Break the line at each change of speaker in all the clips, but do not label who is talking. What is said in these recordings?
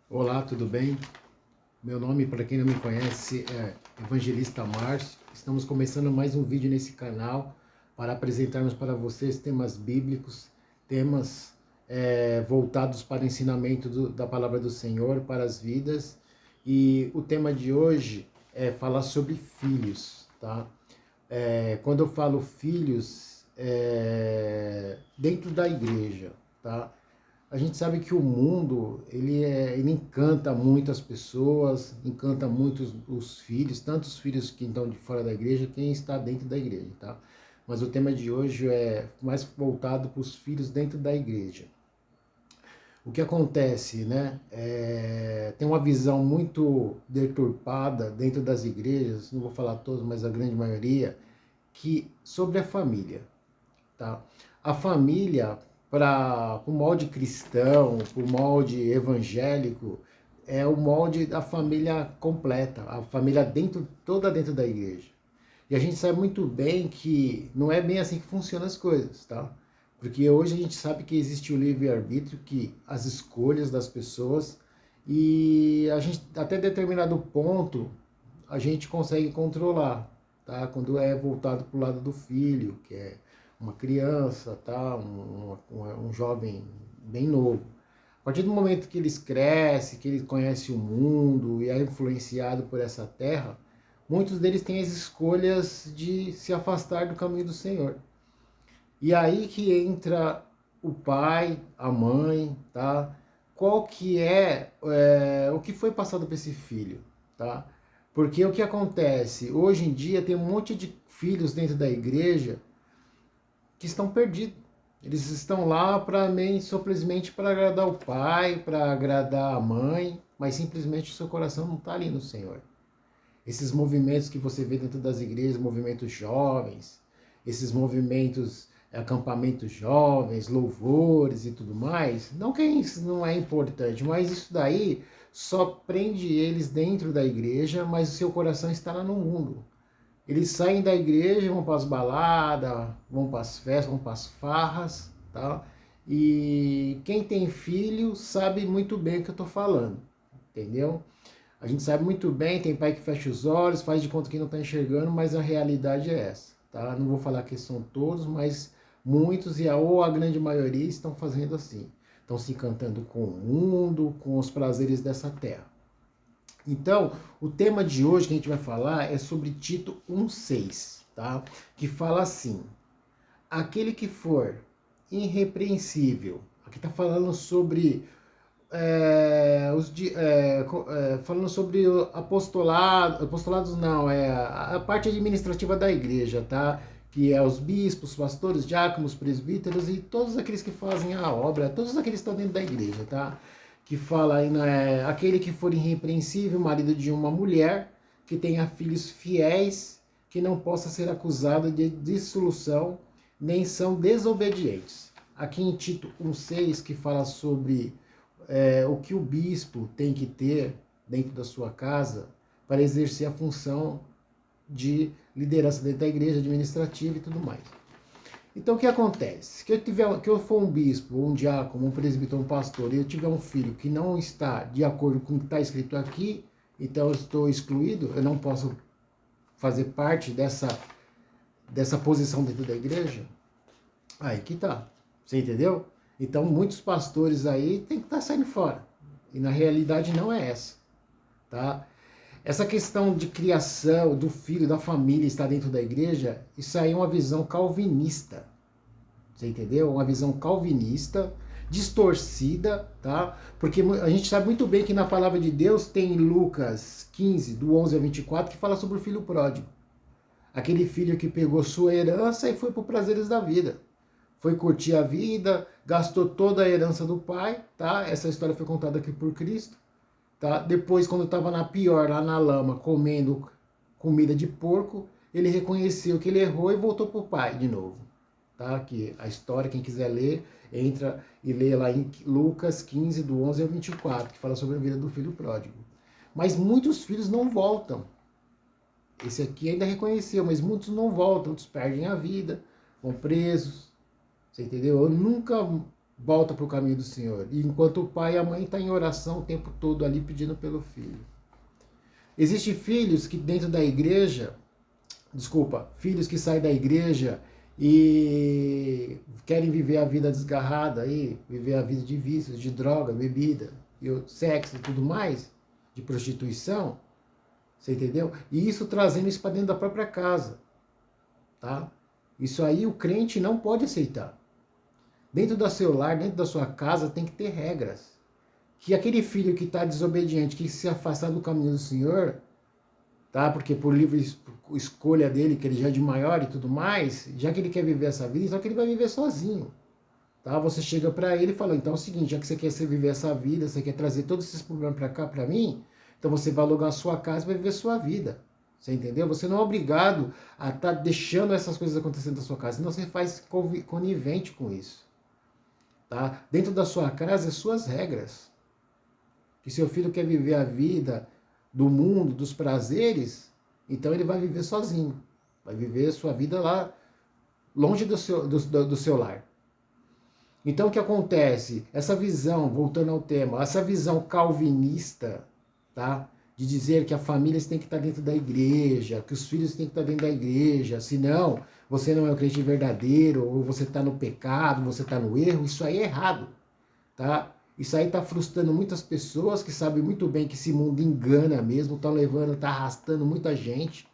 Olá, tudo bem? Meu nome, para quem não me conhece, é Evangelista Márcio. Estamos começando mais um vídeo nesse canal para apresentarmos para vocês temas bíblicos, temas voltados para o ensinamento da palavra do Senhor para as vidas. E o tema de hoje é falar sobre filhos, tá? Quando eu falo filhos, dentro da igreja, tá? A gente sabe que o mundo, ele encanta muito as pessoas, encanta muito os filhos, tanto os filhos que estão de fora da igreja, quem está dentro da igreja, tá? Mas o tema de hoje é mais voltado para os filhos dentro da igreja. O que acontece, né? Tem uma visão muito deturpada dentro das igrejas, não vou falar todos, mas a grande maioria, que sobre a família, tá? A família, para o molde cristão, para o molde evangélico, é o molde da família completa, a família toda dentro da igreja. E a gente sabe muito bem que não é bem assim que funcionam as coisas, tá? Porque hoje a gente sabe que existe o livre-arbítrio, que as escolhas das pessoas, e a gente, até determinado ponto, a gente consegue controlar, tá? Quando é voltado para o lado do filho, que é uma criança, tá? Um jovem bem novo. A partir do momento que eles crescem, que eles conhecem o mundo e é influenciado por essa terra, muitos deles têm as escolhas de se afastar do caminho do Senhor. E aí que entra o pai, a mãe, tá? Qual que o que foi passado para esse filho, tá? Porque o que acontece? Hoje em dia tem um monte de filhos dentro da igreja que estão perdidos. Eles estão lá para simplesmente para agradar o pai, para agradar a mãe, mas simplesmente o seu coração não está ali no Senhor. Esses movimentos que você vê dentro das igrejas, movimentos jovens, esses movimentos, acampamentos jovens, louvores e tudo mais, não que isso não é importante, mas isso daí só prende eles dentro da igreja, mas o seu coração está lá no mundo. Eles saem da igreja, vão para as baladas, vão para as festas, vão para as farras, tá? E quem tem filho sabe muito bem o que eu estou falando, entendeu? A gente sabe muito bem, tem pai que fecha os olhos, faz de conta que não está enxergando, mas a realidade é essa, tá? Não vou falar que são todos, mas muitos ou a grande maioria estão fazendo assim. Estão se encantando com o mundo, com os prazeres dessa terra. Então, o tema de hoje que a gente vai falar é sobre Tito 1,6, tá? Que fala assim: aquele que for irrepreensível, aqui está falando sobre falando sobre o apostolados não, a parte administrativa da igreja, tá? Que é os bispos, pastores, diáconos, presbíteros e todos aqueles que fazem a obra, todos aqueles que estão dentro da igreja, tá? Que fala aí, né, aquele que for irrepreensível, marido de uma mulher, que tenha filhos fiéis, que não possa ser acusado de dissolução, nem são desobedientes. Aqui em Tito 1,6, que fala sobre o que o bispo tem que ter dentro da sua casa para exercer a função de liderança dentro da igreja, administrativa e tudo mais. Então o que acontece? Que eu for um bispo, um diácono, um presbítero, um pastor, e eu tiver um filho que não está de acordo com o que está escrito aqui, então eu estou excluído, eu não posso fazer parte dessa posição dentro da igreja? Aí que tá. Você entendeu? Então muitos pastores aí tem que estar saindo fora. E na realidade não é essa, tá? Essa questão de criação do filho, da família estar dentro da igreja, isso aí é uma visão calvinista. Você entendeu? Uma visão calvinista, distorcida, tá? Porque a gente sabe muito bem que na palavra de Deus tem Lucas 15, do 11 a 24, que fala sobre o filho pródigo. Aquele filho que pegou sua herança e foi para os prazeres da vida. Foi curtir a vida, gastou toda a herança do pai, tá? Essa história foi contada aqui por Cristo, tá? Depois, quando estava na pior, lá na lama, comendo comida de porco, ele reconheceu que ele errou e voltou pro pai de novo, tá? Que a história, quem quiser ler, entra e lê lá em Lucas 15, do 11 ao 24, que fala sobre a vida do filho pródigo. Mas muitos filhos não voltam. Esse aqui ainda reconheceu, mas muitos não voltam, outros perdem a vida, vão presos. Você entendeu? Eu nunca volta para o caminho do Senhor. E enquanto o pai e a mãe estão em oração o tempo todo ali pedindo pelo filho. Existem filhos que dentro da igreja, filhos que saem da igreja e querem viver a vida desgarrada aí, viver a vida de vícios, de droga, bebida, sexo e tudo mais, de prostituição, você entendeu? E isso trazendo isso para dentro da própria casa, tá? Isso aí o crente não pode aceitar. Dentro do seu lar, dentro da sua casa, tem que ter regras. Que aquele filho que está desobediente, que se afastar do caminho do Senhor, tá? Porque por livre escolha dele, que ele já é de maior e tudo mais, já que ele quer viver essa vida, então que ele vai viver sozinho. Tá? Você chega para ele e fala, então é o seguinte, já que você quer viver essa vida, você quer trazer todos esses problemas para cá, para mim, então você vai alugar a sua casa e vai viver a sua vida. Você entendeu? Você não é obrigado a estar deixando essas coisas acontecendo na sua casa, senão você faz conivente com isso. Tá? Dentro da sua casa, as suas regras. Que seu filho quer viver a vida do mundo, dos prazeres, então ele vai viver sozinho. Vai viver a sua vida lá, longe do seu lar. Então o que acontece? Essa visão, voltando ao tema, essa visão calvinista, tá? De dizer que a família tem que estar dentro da igreja, que os filhos têm que estar dentro da igreja, senão você não é um crente verdadeiro, ou você está no pecado, você está no erro, isso aí é errado, tá? Isso aí está frustrando muitas pessoas que sabem muito bem que esse mundo engana mesmo, está levando, está arrastando muita gente,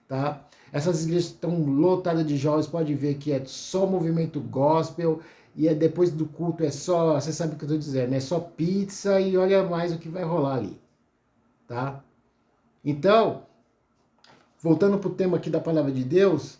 tá? Essas igrejas estão lotadas de jovens, pode ver que é só movimento gospel, e é depois do culto é só, você sabe o que eu estou dizendo, é só pizza e olha mais o que vai rolar ali, tá? Então, voltando para o tema aqui da palavra de Deus,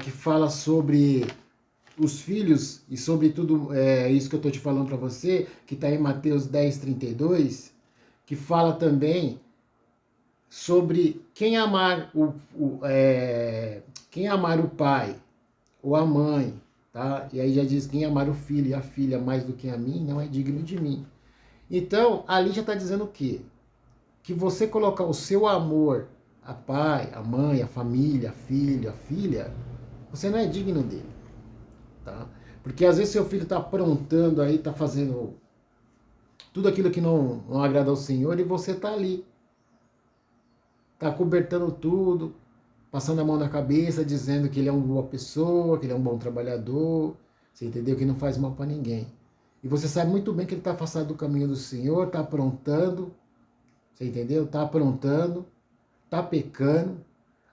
que fala sobre os filhos, e sobretudo isso que eu estou te falando para você, que está em Mateus 10:32, que fala também sobre quem amar quem amar o pai ou a mãe, tá? E aí já diz, quem amar o filho e a filha mais do que a mim, não é digno de mim. Então, ali já está dizendo o quê? Que você colocar o seu amor a pai, a mãe, a família, a filho, a filha, você não é digno dele. Tá? Porque às vezes seu filho está aprontando aí, está fazendo tudo aquilo que não agrada ao Senhor e você está ali. Está cobertando tudo, passando a mão na cabeça, dizendo que ele é uma boa pessoa, que ele é um bom trabalhador, você entendeu? Que não faz mal para ninguém. E você sabe muito bem que ele está afastado do caminho do Senhor, está aprontando, você entendeu? Está aprontando, está pecando,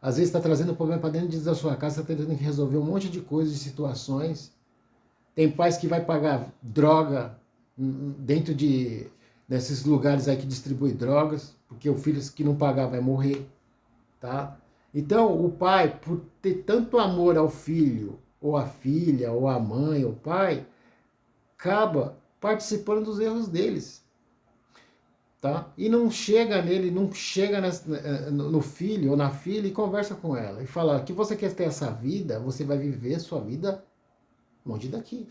às vezes está trazendo problema para dentro da sua casa, está tentando resolver um monte de coisas, de situações. Tem pais que vai pagar droga dentro desses lugares aí que distribui drogas, porque o filho que não pagar vai morrer, tá? Então, o pai, por ter tanto amor ao filho, ou à filha, ou à mãe, ou pai, acaba participando dos erros deles. Tá? E não chega nele, não chega no filho ou na filha e conversa com ela. E fala que você quer ter essa vida, você vai viver sua vida longe daqui.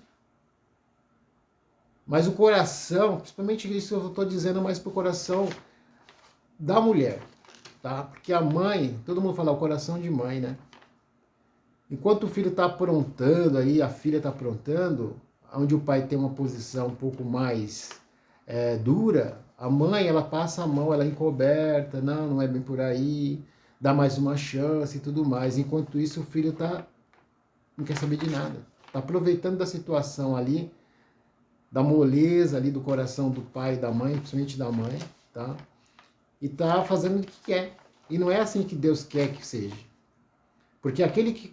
Mas o coração, principalmente isso eu estou dizendo mais pro coração da mulher. Tá? Porque a mãe, todo mundo fala o coração de mãe, né? Enquanto o filho está aprontando aí, a filha está aprontando, onde o pai tem uma posição um pouco mais dura, a mãe, ela passa a mão, ela é encoberta, não é bem por aí, dá mais uma chance e tudo mais. Enquanto isso, o filho não quer saber de nada. Está aproveitando da situação ali, da moleza ali do coração do pai e da mãe, principalmente da mãe, tá? E está fazendo o que quer. E não é assim que Deus quer que seja. Porque aquele que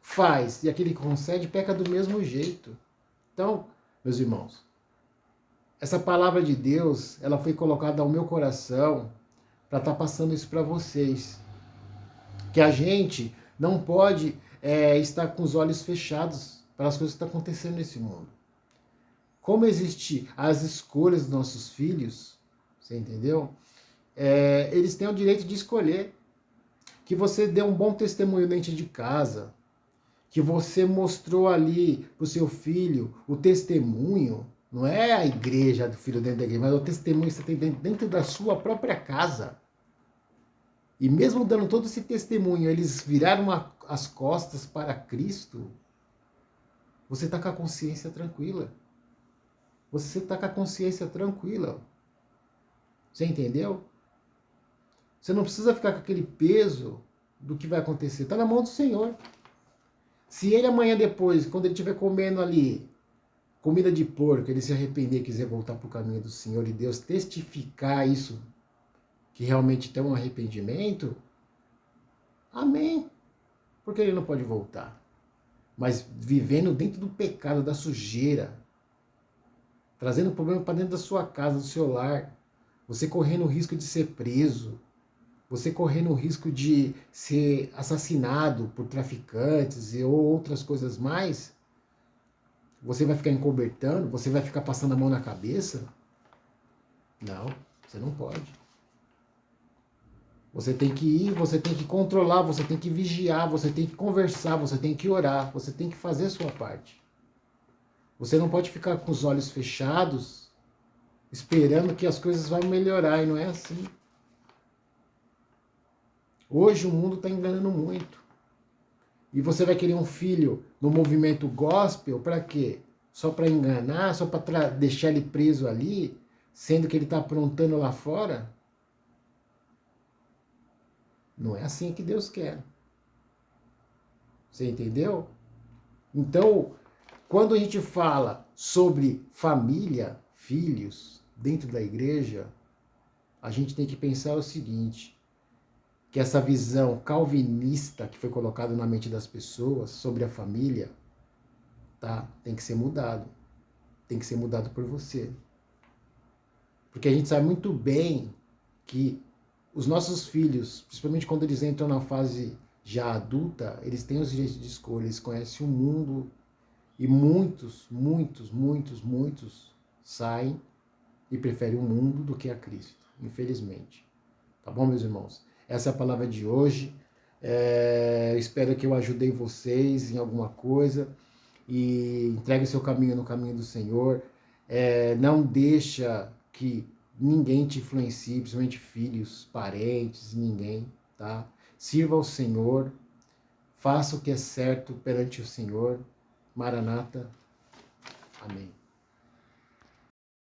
faz e aquele que concede peca do mesmo jeito. Então, meus irmãos, essa palavra de Deus, ela foi colocada ao meu coração para estar passando isso para vocês. Que a gente não pode estar com os olhos fechados para as coisas que estão acontecendo nesse mundo. Como existem as escolhas dos nossos filhos, você entendeu? Eles têm o direito de escolher. Que você dê um bom testemunho dentro de casa. Que você mostrou ali para o seu filho o testemunho. Não é a igreja do filho dentro da igreja, mas é o testemunho que você tem dentro da sua própria casa. E mesmo dando todo esse testemunho, eles viraram as costas para Cristo, você está com a consciência tranquila. Você está com a consciência tranquila. Você entendeu? Você não precisa ficar com aquele peso do que vai acontecer. Está na mão do Senhor. Se ele amanhã depois, quando ele estiver comendo ali comida de porco, ele se arrepender e quiser voltar para o caminho do Senhor e Deus testificar isso, que realmente tem um arrependimento, amém. Porque ele não pode voltar. Mas vivendo dentro do pecado, da sujeira, trazendo problema para dentro da sua casa, do seu lar, você correndo o risco de ser preso, você correndo o risco de ser assassinado por traficantes ou outras coisas mais, você vai ficar encobertando, você vai ficar passando a mão na cabeça? Não, você não pode. Você tem que ir, você tem que controlar, você tem que vigiar, você tem que conversar, você tem que orar, você tem que fazer a sua parte. Você não pode ficar com os olhos fechados, esperando que as coisas vão melhorar, e não é assim. Hoje o mundo está enganando muito. E você vai querer um filho no movimento gospel para quê? Só para enganar, só para deixar ele preso ali, sendo que ele está aprontando lá fora? Não é assim que Deus quer. Você entendeu? Então, quando a gente fala sobre família, filhos, dentro da igreja, a gente tem que pensar o seguinte, que essa visão calvinista que foi colocada na mente das pessoas sobre a família, tá? Tem que ser mudado. Tem que ser mudado por você. Porque a gente sabe muito bem que os nossos filhos, principalmente quando eles entram na fase já adulta, eles têm os direitos de escolha, eles conhecem o mundo e muitos saem e preferem o mundo do que a Cristo, infelizmente. Tá bom, meus irmãos? Essa é a palavra de hoje. Espero que eu ajudei vocês em alguma coisa e entregue seu caminho no caminho do Senhor. Não deixa que ninguém te influencie, principalmente filhos, parentes, ninguém, tá? Sirva ao Senhor, faça o que é certo perante o Senhor. Maranata. Amém.